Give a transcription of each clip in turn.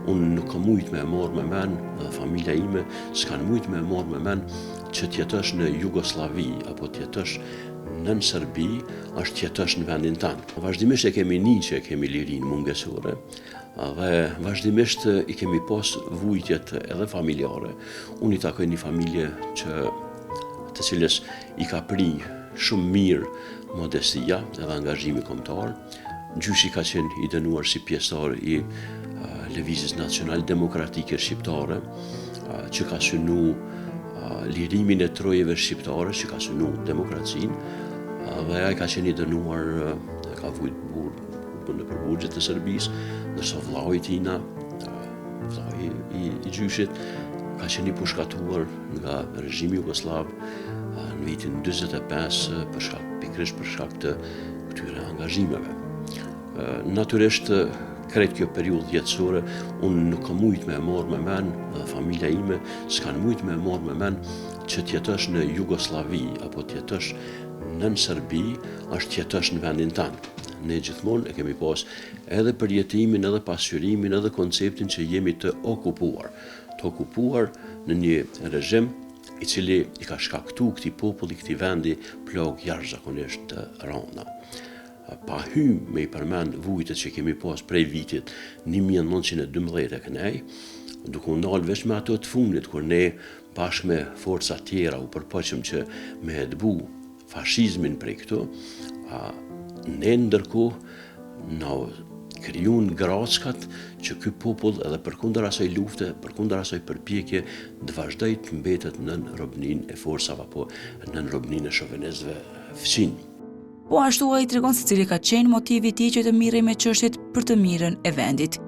unë nuk kam mujt me morë me men, dhe familja ime s'kan mujt me morë me men që t'jetësh në Jugoslavi, apo t'jetësh në Serbi, është t'jetësh në vendin tanë. Vazhdimisht e kemi një që e kemi lirinë mungesore, dhe vazhdimisht i kemi pas vujtjet edhe familjare. Unë i takoj një familje të cilës i ka pri shumë mirë modestia edhe angazhimi kombëtar. Gjyshi ka qenë i dënuar si pjesëtar i Lëvizjes Nacional Demokratike Shqiptare, që ka synu lirimin e trojeve shqiptare, që ka synu demokracinë, dhe ai ka qenë i dënuar, ka vujt në përburgjet të Serbisë, ndërsa vllau i tina, vllau i gjyshit, ka qenë i pushkatuar nga regjimi Jugoslav në vitin 45 pikërisht për shkak të këtyre angazhimeve. Natyrisht, krejt kjo periudhë jetësore, unë nuk kam mujt me morë me men, dhe familja ime s'kan mujt me morë me men që t'jetësh në Jugoslavi, apo t'jetësh në Serbi, është t'jetësh në vendin tanë. Ne gjithmonë e kemi pas edhe përjetimin, edhe pasqyrimin, edhe konceptin që jemi të okupuar. Të okupuar në një regjim i cili i ka shkaktu këtij populli, këtij vendi plagë jashtëzakonisht të rënda. Pa hym me i përmend vujtet që kemi pas prej vitit 1912 e kënej, duke u ndalë veç me ato të fundit, kur ne bashkë me forca tjera u përpoqëm që me hedbu fashizmin prej këtu, ne ndërkohë na krijun grackat që ky popull edhe përkundër asaj lufte, përkundër asaj përpjekje, të vazhdoi të mbetet nën robnin e forcave apo nën robnin e shovenistëve fqinj. Po ashtu ai tregon se cili ka qenë motivi i tij që të mirrej me çështjet për të mirën e vendit.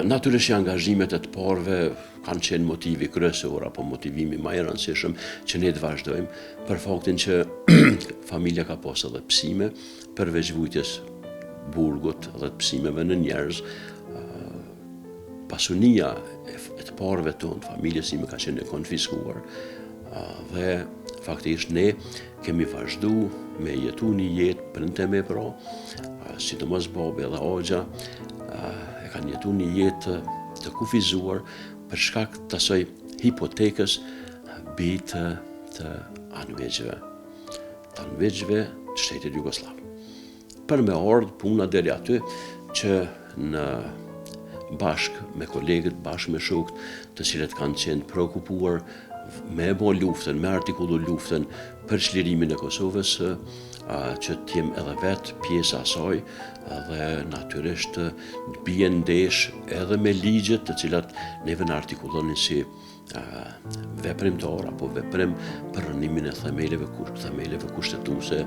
Natyrisht angazhimet e të parëve kanë qenë motivi kryesor apo motivimi më i rëndësishëm që ne të vazhdojmë, për faktin që familja ka pas edhe psime, përveç vujtjes burgut edhe të psimeve në njerëz. Pasunia e të parëve tonë, familjes ime ka qenë e konfiskuar, dhe faktikisht ne kemi vazhdu me jetu një jetë printe me pra, sidomos babi edhe Axha, e kanë jetu një jetë të kufizuar për shkak të asaj hipotekës bijtë të anëvegjve të shtetit Jugoslav. Për me ardhë puna deri aty që në bashkë me kolegët, bashkë me shokët, të cilët kanë qenë preokupuar me bo luftën, me artikullu luftën për çlirimin e Kosovës, që t'jem edhe vetë pjesë asaj, dhe natyrisht të bie ndesh edhe me ligjet të cilat neve në artikullonin si veprimtar apo veprim për rënimin e themeleve kushtetuese